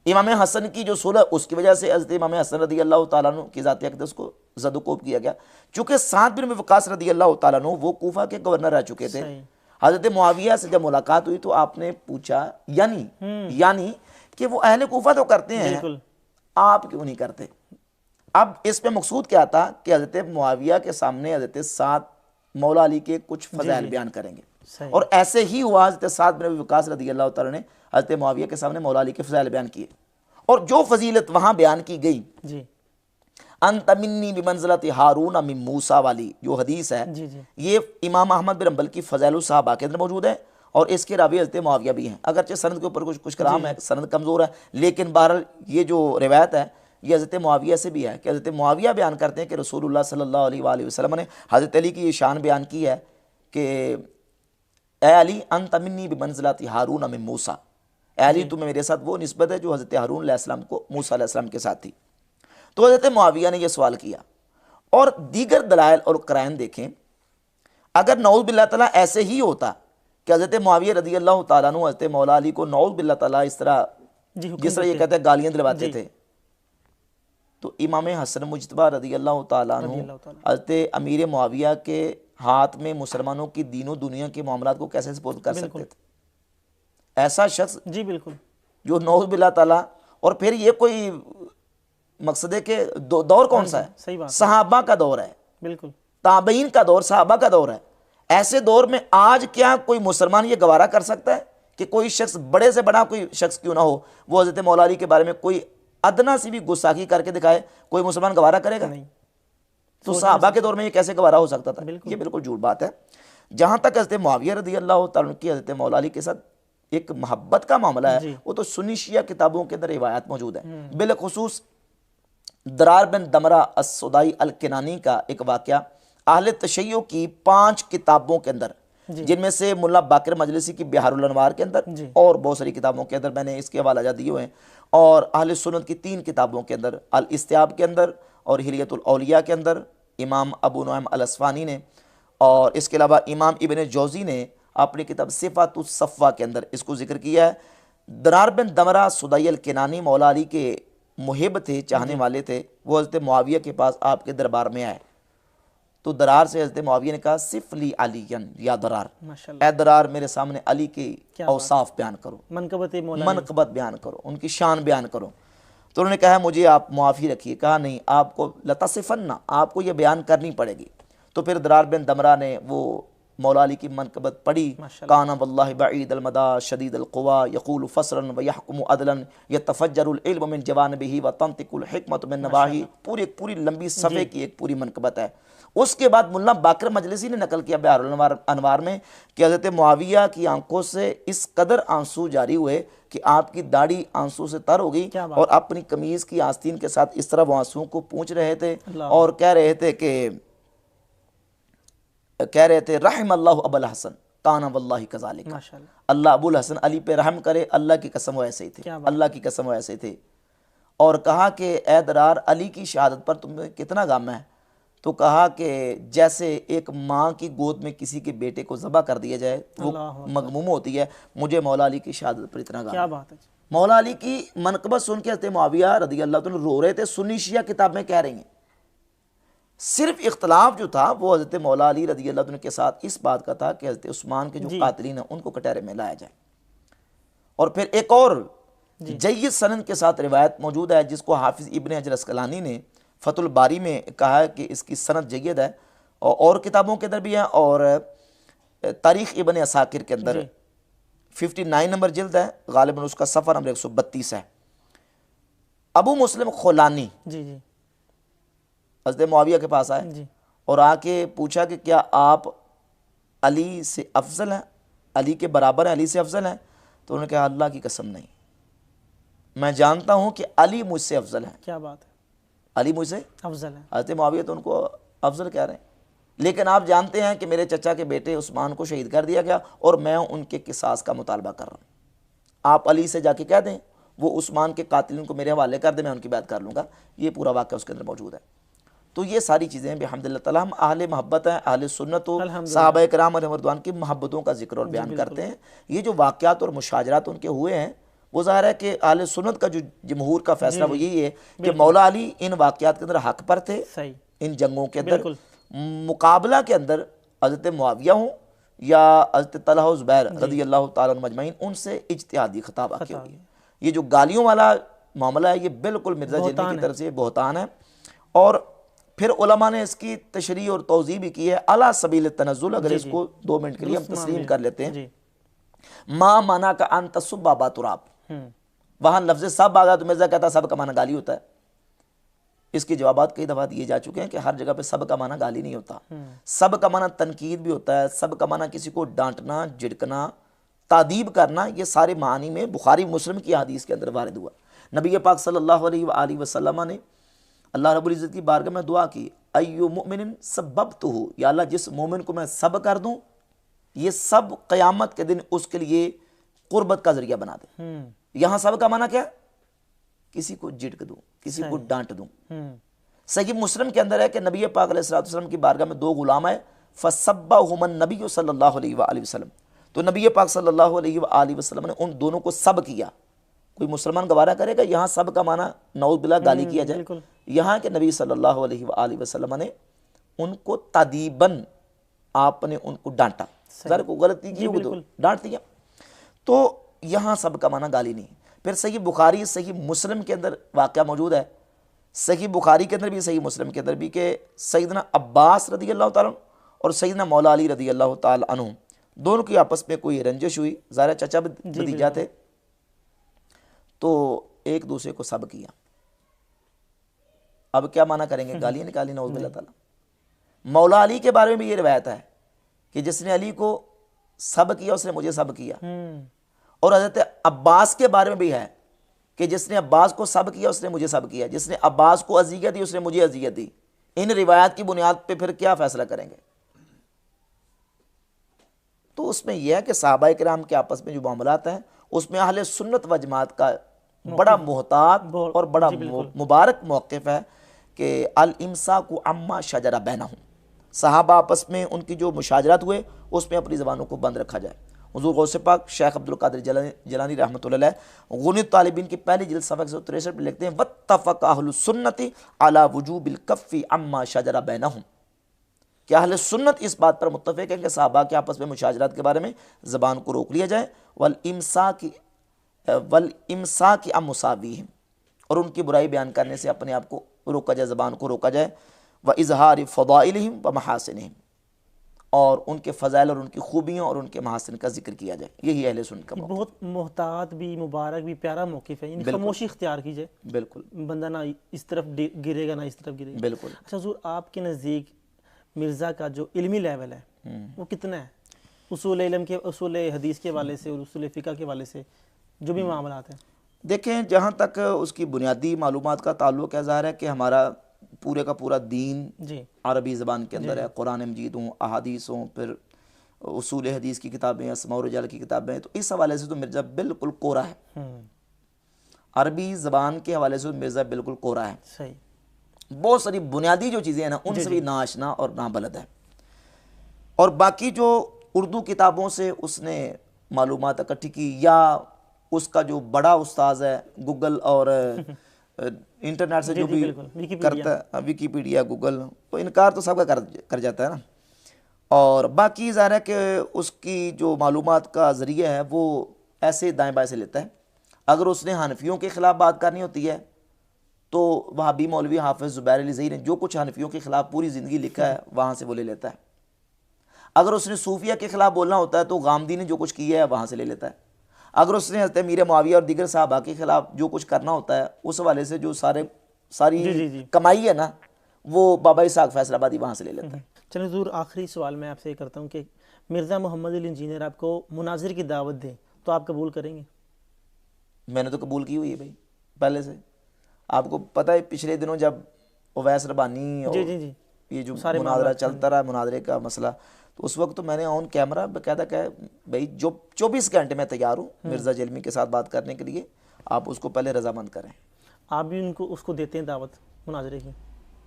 इमाम हसन की जो सुलह उसकी वजह से हज़रत इमाम हसन रज़ी अल्लाह तआला अन्हु की ज़ाती अक़दस को ज़दुकोब किया गया। चूँकि साद बिन वक़ास रज़ी अल्लाह तआला अन्हु वो कूफा के गवर्नर रह चुके थे। हज़रत मुआविया से जब मुलाकात हुई तो आपने पूछा यानी कि वो अहले कूफा तो करते हैं, आप क्यों नहीं करते? अब इस पे मकसूद क्या था कि हज़रत मुआविया के सामने हज़रत साद मौला अली के कुछ फ़ज़ाइल बयान करेंगे, और ऐसे ही हुआ। हज़रत साद बिन वक़ास रज़ी अल्लाह तआला ने हज़रत मुआविया के सामने मौला अली के फ़ज़ाइल बयान किए, और जो फजीलत वहाँ बयान की गई, अंत मिन्नी बिमंज़िलति हारून मिन मूसा वाली जो हदीस है, ये इमाम अहमद बिन हंबल की फ़ज़ाइलुस सहाबा के अंदर मौजूद है, और इसके रावी हज़रत मुआविया भी हैं। अगरचे सनद के ऊपर कुछ कलाम है, सनद कमज़ोर है, लेकिन बहरहाल ये जो रिवायत है ये हज़रत मुआविया से भी है कि हज़रत मुआविया बयान करते हैं कि रसूलुल्लाह सल्लल्लाहु अलैहि वसल्लम ने हज़रत अली की ये शान बयान की है कि ए अली अंत मिन्नी बिमंज़िलति हारून मिन मूसा, अली तुम्हें मेरे साथ वो निस्बत है जो हज़रत हारून अलैहिस्सलाम को मूसा अलैहिस्सलाम के साथ थी। तो हज़रत मुआविया ने यह सवाल किया, और दीगर दलाइल और कराइन देखें। अगर नऊज़ बिल्लाह तआला ऐसे ही होता कि हज़रत मुआविया रज़ी अल्लाह तआला अन्हु हज़रत मौला अली को नऊज़ बिल्लाह तआला इस तरह जिस तरह ये कहते हैं गालियाँ दिलवाते थे, तो इमाम हसन मुज्तबा रज़ी अल्लाह तआला अन्हु हज़रत अमीर मुआविया के हाथ में मुसलमानों की दीनों दुनिया के मामलात को कैसे सपोर्ट कर सकते थे? ऐसा शख्स जी बिल्कुल जो नऊज़ बिल्लाह तआला, और फिर ये कोई मकसद है कि दौर कौन सा है? सही बात, सहाबा का दौर है, बिल्कुल ताबईन का दौर, सहाबा का दौर है। ऐसे दौर में आज क्या कोई मुसलमान ये गवारा कर सकता है कि कोई शख्स, बड़े से बड़ा कोई शख्स क्यों ना हो, वो हज़रत मौला अली के बारे में कोई अदना सी भी गुस्ताखी करके दिखाए? कोई मुसलमान गवारा करेगा? नहीं। तो सहाबा के दौर में ये कैसे गवारा हो सकता था? ये बिल्कुल झूठ बात है। जहाँ तक हज़रत मुआविया रज़ी अल्लाह तआला की हज़रत मौला अली के साथ एक मोहब्बत का मामला है, वो तो सुन्नी शिया किताबों के अंदर रिवायत मौजूद है। बिलखुसूस दरार बिन दमरा अस्सुदाई अल-किनानी का एक वाक़या अहले तशय्यो की 5 किताबों के अंदर जिनमें से मुल्ला बाकर मजलिसी की बिहारुल अनवार के अंदर और बहुत सारी किताबों के अंदर मैंने इसके हवाला दिए हुए हैं, और अहले सुन्नत की 3 किताबों के अंदर, अल इस्तियाब के अंदर और हिलियतुल औलिया के अंदर इमाम अबू नुआइम अल अस्फानी ने, और इसके अलावा इमाम इब्न जौज़ी ने अपनी किताब सिफ़ातुस सफ़वा के अंदर इसको जिक्र किया है। दरार बिन दमरा सुदाई अल किनानी मौला अली के मुहिब थे, चाहने वाले थे। वो हज़रत मुआविया के पास आपके दरबार में आए तो दरार से हज़रत मुआविया ने कहा सिफ़ली अलीयन या दरार, ए दरार मेरे सामने अली के औसाफ बयान करो, मनकबत बयान करो, उनकी शान बयान करो। तो उन्होंने कहा मुझे आप मुआफ़ी रखिए। कहा नहीं, आपको लतासिफ़न्ना, आपको ये बयान करनी पड़ेगी। तो फिर दरार बिन दमरा ने वो मौला अली की मनकबत पढ़ी। काना वल्लाहि बईद अल मदा शदीद अल क़ुवा यक़ूलु फ़स्रन व यहकुमु अदलन यतफ़ज्जरुल इल्म मिन जवानिबिही व तंतिकुल हिकमतु मिन नवाही। पूरी लंबी सफ़े की एक पूरी मनकबत है। उसके बाद मुल्ला बाकर मजलिसी ने नकल किया बिहारुल अनवार में कि हज़रत मुआविया की आंखों से इस कदर आंसू जारी हुए कि आपकी दाढ़ी आंसू से तर हो गई, और अपनी कमीज़ की आस्तीन के साथ इस तरह वो आंसू को पूंछ रहे थे और कह रहे थे रहमल्लाहु अबुल हसन काना वल्लाहि कज़ालिक, अल्लाह अबुल हसन अली पे रहम करे, अल्लाह की कसम वो ऐसे ही थे, अल्लाह की कसम वो ऐसे थे। और कहा कि ए दरार अली की शहादत पर तुम्हें कितना गम है? तो कहा कि जैसे एक माँ की गोद में किसी के बेटे को ज़बह कर दिया जाए वो मगमूम होती है, मुझे मौला अली की शहादत पर इतना गम। क्या बात है। मौला अली की मनकबत सुन के हज़रत मुआविया रज़ी अल्लाह तआला रो रहे थे। सुन्नी शिया किताब में कह रही हैं। सिर्फ इख्तलाफ जो था वो हज़रत मौला अली रज़ी अल्लाह तआला के साथ इस बात का था कि हज़रत उस्मान के जो कातिलीन हैं उनको कटहरे में लाया जाए। और फिर एक और जय्यद सनद के साथ रिवायत मौजूद है जिसको हाफिज़ इब्न हजर अस्कलानी ने फतुल बारी में कहा है कि इसकी सनद जय्यद है, और किताबों के अंदर भी है, और तारीख़ इब्न असाकिर के अंदर 59 नंबर जिल्द है, गालिबन उसका सफ़र नंबर 132 है। अबू मुस्लिम खुलानी हज़रत मुआविया के पास आए और आके पूछा कि क्या आप अली से अफजल हैं, अली के बराबर हैं, अली से अफजल हैं? तो उन्होंने कहा अल्लाह की कसम नहीं, मैं जानता हूं कि अली मुझसे अफजल है। क्या बात है, अली मुझसे अफजल है। हज़रत मुआविया तो उनको अफजल कह रहे हैं, लेकिन आप जानते हैं कि मेरे चचा के बेटे उस्मान को शहीद कर दिया गया और मैं उनके किसास का मुतालबा कर रहा हूँ। आप अली से जाके कह दें वो उस्मान के कातिलों को मेरे हवाले कर दें, मैं उनकी बात कर लूँगा। ये पूरा वाक़या उसके अंदर मौजूद है। तो ये सारी चीज़ें बिहम्दिल्लाह ताला हम अहले मोहब्बत हैं, अहले सुन्नत सहाबा किराम और रिज़वान की मोहब्बतों का जिक्र और बयान करते हैं। ये जो वाक़यात और मुशाजरात उनके हुए हैं वो ज़ाहिर है कि अहले सुन्नत का जो जमहूर का फैसला वो यही है कि मौला अली इन वाक़यात के अंदर हक़ पर थे। इन जंगों के अंदर मुकाबला के अंदर हज़रत मुआविया हों या हज़रत तलहा और ज़ुबैर रज़ी अल्लाह तआला अन्हुम अजमईन, उनसे इज्तिहादी खिताब वाक़या हुई है। ये जो गालियों वाला मामला है ये बिल्कुल मिर्ज़ा जल्मी की तरफ से बहतान है। और फिर उलमा ने इसकी तशरीह और तौज़ीह भी की है अला सबील तनज़्ज़ुल। अगर इसको 2 मिनट के लिए हम तस्लीम कर लेते हैं। माँ माना का अन तसुब्बा बातुराब, वहाँ लफ्ज़ सब आ गया तो मिर्ज़ा कहता सब का माना गाली होता है। इसके जवाबात कई दफ़ा दिए जा चुके हैं कि हर जगह पे सब का माना गाली नहीं होता, सब का माना तनकीद भी होता है, सब का माना किसी को डांटना, झिड़कना, तादीब करना। ये सारे मानी में बुखारी मुस्लिम की हदीस के अंदर वारिद हुआ। नबी पाक सल्लल्लाहु अलैहि वसल्लम ने अल्लाह रब्बुल इज़्ज़त की बारगाह में दुआ की, अय्यु मुमिनिन सब्बतुहु, या अल्लाह जिस मोमिन को मैं सब कर दूं ये सब क़यामत के दिन उसके लिए कुर्बत का जरिया बना दे। यहाँ सब का माना क्या? किसी को झिड़क दूं, किसी को डांट दूं। सही मुस्लिम के अंदर है कि नबी पाक अलैहि सल्लम की बारगाह में 2 गुलाम आए, फसब्बहुमन नबी सल्लल्लाहु अलैहि वसल्लम, तो नबी पाक सल्लल्लाहु अलैहि वसल्लम ने उन दोनों को सब किया। कोई मुसलमान गवारा करेगा यहाँ सब का माना नऊज़ बिल्लाह गाली किया जाए? यहाँ के नबी सल्लल्लाहु अलैहि वसल्लम ने उनको तादीबन, आपने उनको डांटा, ज़रा को गलती की होगी तो डांट दिया। तो यहाँ सब का माना गाली नहीं। फिर सही बुखारी सही मुस्लिम के अंदर वाक़या मौजूद है, सही बुखारी के अंदर भी सही मुस्लिम के अंदर भी, कि सैयदना अब्बास रज़ी अल्लाह ताला और सैयदना मौला अली रज़ी अल्लाह ताला अन्हु दोनों की आपस में कोई रंजिश हुई। ज़ाहिर चचा भतीजा थे तो एक दूसरे को सब किया। अब क्या माना करेंगे? गालियाँ निकाली नऊज़ बिल्लाह ताला। मौला अली के बारे में भी ये रिवायत है कि जिसने अली को सब किया उसने मुझे सब किया। और हज़रत अब्बास के बारे में भी है कि जिसने अब्बास को सब किया उसने मुझे सब किया, जिसने अब्बास को अज़ियत दी उसने मुझे अज़ियत दी। इन रिवायात की बुनियाद पे फिर क्या फैसला करेंगे? तो उसमें यह है कि सहाबा किराम के आपस में जो मामलात हैं उसमें अहले सुन्नत व जमात का बड़ा मोहतात और बड़ा मुबारक मौक़िफ़ है कि अल इम्साकु अम्मा शजरा बैनहुम, सहाबा आपस में उनकी जो मुशाजरात हुए उसमें अपनी ज़बानों को बंद रखा जाए। हुज़ूर गौसे पाक शेख अब्दुल कादिर जिलानी रहमतुल्लाह अलैह गुनियत तालिबीन की पहली जिल्द सफ़ा 163 में लिखते हैं वत्तफ़क़ अहलुस सुन्नति अला वुजूबिल कफ़्फ़ि अम्मा शजरा बैनहुम, कि अहले सुन्नत इस बात पर मुत्तफ़िक़ है कि सहाबा के आपस में मुशाजरात के बारे में ज़बान को रोक लिया जाए। वल इम्साकी अम मुसावीहिम, और उनकी बुराई बयान करने से अपने आप को रोका जाए, ज़बान को रोका जाए। व इज़हार फ़दाइलिहिम व महासिनिहिम, और उनके फ़ज़ाइल और उनकी खूबियों और उनके महासिन का जिक्र किया जाए। यही अहले सुन्नत का मौक़िफ़। बहुत मोहतात भी, मुबारक भी, प्यारा मौक़िफ़ है। खामोशी इख्तियार कीजिए, बिल्कुल, बंदा ना इस तरफ गिरेगा ना इस तरफ गिरेगा। बिल्कुल। अच्छा हुज़ूर, आपके नज़दीक मिर्ज़ा का जो इल्मी लेवल है वो कितना है? उसूल इल्म के, उसूल हदीस के वाले से और उसूल फ़िक़ह के वाले से जो भी मामलात हैं। देखें, जहाँ तक उसकी बुनियादी मालूमात का ताल्लुक़ है, ज़ाहिर है कि हमारा पूरे का पूरा दीन अरबी ज़बान के अंदर है। कुरान मजीद हों, अहादीस हों, फिर उसूल हदीस की किताबें, अस्मा और रिजाल की किताबें, तो इस हवाले से तो मिर्ज़ा बिल्कुल कोरा है। अरबी ज़बान के हवाले से मिर्ज़ा बिल्कुल कोरा है। सही। बहुत सारी बुनियादी जो चीज़ें हैं ना, उनसे भी नाआशना और नाबलद है। और बाकी जो उर्दू किताबों से उसने मालूमात इकट्ठी की, या उसका जो बड़ा उस्ताद है गूगल और इंटरनेट से जो भी करता है, विकीपीडिया, गूगल, तो इनकार तो सबका कर जाता है ना। और बाकी ज़ाहिर है कि उसकी जो मालूमात का ज़रिया है वो ऐसे दाएँ बाएँ से लेता है। अगर उसने हनफियों के ख़िलाफ़ बात करनी होती है तो वहाबी मौलवी हाफिज़ ज़ुबैर अली ज़ही ने जो कुछ हनफियों के ख़िलाफ़ पूरी ज़िंदगी लिखा है वहाँ से वो ले लेता है। अगर उसने सूफिया के ख़िलाफ़ बोलना होता है तो गामदी ने जो कुछ किया है वहाँ से ले लेता है। अगर उसने हज़रत मीर मुआविया और दीगर साहबा के ख़िलाफ़ जो कुछ करना होता है उस वाले से जो सारी कमाई है ना, वो बाबा इसाक फैसलाबादी वहाँ से ले लेता है। चलो हुज़ूर, आखिरी सवाल मैं आपसे करता हूँ कि मिर्ज़ा मोहम्मद अली इंजीनियर आपको मुनाज़िर की दावत दें तो आप कबूल करेंगे? मैंने तो कबूल की हुई है भाई पहले से। आपको पता है पिछले दिनों जब उवैस रबानी और ये जो मुनाजरा चलता रहा, मुनाजरे का मसला, तो उस वक्त तो मैंने ऑन कैमरा कहता कहा भाई जो 24 घंटे में तैयार हूँ मिर्ज़ा जलमी के साथ बात करने के लिए, आप उसको पहले रजामंद करें। आप भी उसको देते हैं दावत मुनाजरे की?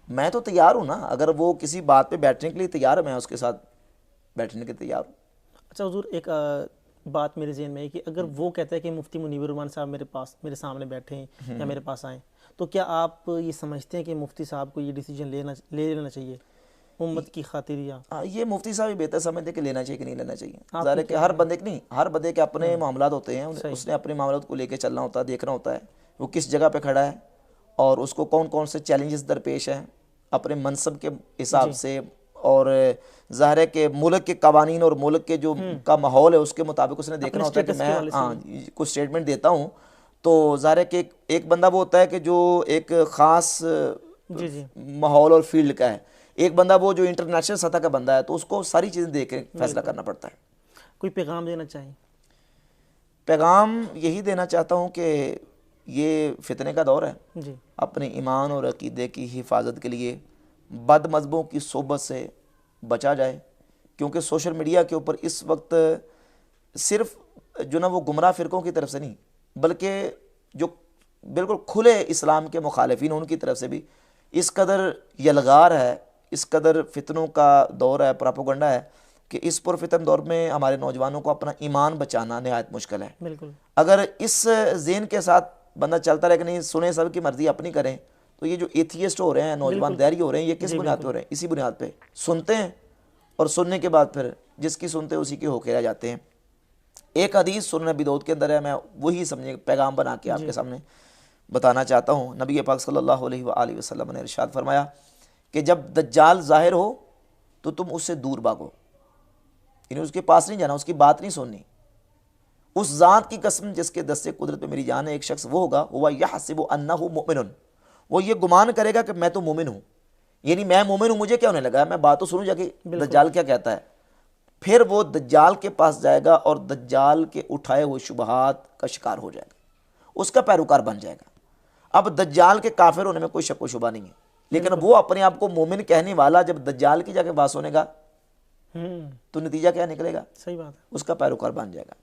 मैं तो तैयार हूँ ना, अगर वो किसी बात पे बैठने के लिए तैयार है मैं उसके साथ बैठने के तैयार हूँ। अच्छा हुज़ूर, एक बात मेरे जहन में है कि अगर वो कहता है कि मुफ्ती मुनीर रहमान साहब मेरे सामने बैठे हैं या मेरे पास आएँ, तो क्या आप ये समझते हैं कि मुफ्ती साहब को ये डिसीजन ले लेना चाहिए उम्मत की खातिर? या ये मुफ्ती साहब ही बेहतर समझते कि लेना चाहिए कि नहीं लेना चाहिए। ज़ाहिर है कि हर बंदे के अपने मामलात होते हैं, उसने अपने मामलात को लेकर चलना होता है, देखना होता है वो किस जगह पे खड़ा है और उसको कौन कौन से चैलेंजेस दरपेश हैं अपने मनसब के हिसाब से। और ज़ाहिर है कि मुल्क के कवानीन और मुल्क के जो का माहौल है उसके मुताबिक उसने देखना होता है कि मैं कुछ स्टेटमेंट देता हूँ। तो ज़ाहिर है कि एक बंदा वो होता है कि जो एक ख़ास माहौल और फील्ड का है, एक बंदा वो जो इंटरनेशनल सतह का बंदा है, तो उसको सारी चीज़ें देख के फैसला करना पड़ता है। कोई पैगाम देना चाहिए? पैगाम यही देना चाहता हूँ कि ये फितने का दौर है जी। अपने ईमान और अकीदे की हिफाजत के लिए बद मज़हबों की सोबत से बचा जाए, क्योंकि सोशल मीडिया के ऊपर इस वक्त सिर्फ जो ना वो गुमराह फ़िरक़ों की तरफ से नहीं, बल्कि जो बिल्कुल खुले इस्लाम के मुखालिफिन उनकी तरफ से भी इस कदर यलगार है, इस कदर फितनों का दौर है, प्रोपेगेंडा है कि इस पुरफितन दौर में हमारे नौजवानों को अपना ईमान बचाना नहायत मुश्किल है। बिल्कुल। अगर इस ज़हन के साथ बंदा चलता रहे कि नहीं सुने सब की मर्ज़ी अपनी करें, तो ये जो एथियस्ट हो रहे हैं, नौजवान दैरी हो रहे हैं, ये किस बुनियाद पे हो रहे हैं? इसी बुनियाद पे सुनते हैं और सुनने के बाद फिर जिसकी सुनते उसी के होके रह जाते हैं। एक हदीस सुनन नबी दाऊद के अंदर है, मैं वही समझे पैगाम बना के आपके सामने बताना चाहता हूँ। नबी पाक सल्लल्लाहु अलैहि वसल्लम ने इरशाद फरमाया कि जब दज्जाल ज़ाहिर हो तो तुम उससे दूर भागो, यानी उसके पास नहीं जाना, उसकी बात नहीं सुननी। उस ज़ात की कसम जिसके दस्ते कुदरत में मेरी जान है, एक शख्स वो होगा हुवा यहसिबु अन्नहु मुमिनुन, वो ये गुमान करेगा कि मैं तो मोमिन हूँ, यानी मैं मोमिन हूँ, मुझे क्या होने लगा, मैं बात तो सुनूँ जाके दज्जाल क्या कहता है। फिर वो दज्जाल के पास जाएगा और दज्जाल के उठाए हुए शुबहात का शिकार हो जाएगा, उसका पैरोकार बन जाएगा। अब दज्जाल के काफिर होने में कोई शक व शुबा नहीं है, लेकिन वो अपने आप को मोमिन कहने वाला जब दज्जाल की जाके बात सुनेगा तो नतीजा क्या निकलेगा? सही बात है, उसका पैरोकार बन जाएगा।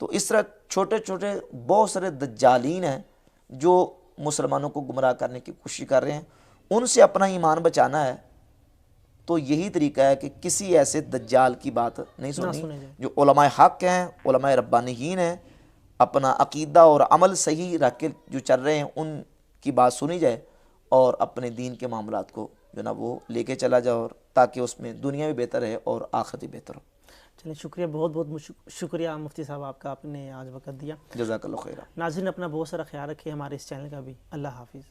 तो इस तरह छोटे छोटे बहुत सारे दज्जालीन हैं जो मुसलमानों को गुमराह करने की कोशिश कर रहे हैं। उनसे अपना ईमान बचाना है तो यही तरीका है कि किसी ऐसे दज्जाल की बात नहीं सुननी। जो उलमाए हक हैं, उलमाए रब्बानीयीन हैं, अपना अकीदा और अमल सही रख के जो चल रहे हैं उनकी बात सुनी जाए और अपने दीन के मामलात को जो ना वो लेके चला जाए, और ताकि उसमें दुनिया भी बेहतर है और आखिरत भी बेहतर हो। चलिए शुक्रिया, बहुत बहुत शुक्रिया मुफ्ती साहब आपका, आपने आज वक्त दिया। जज़ाकल्लाह खैरा। नाज़रीन अपना बहुत सारा ख्याल रखिए, हमारे इस चैनल का भी। अल्लाह हाफिज़।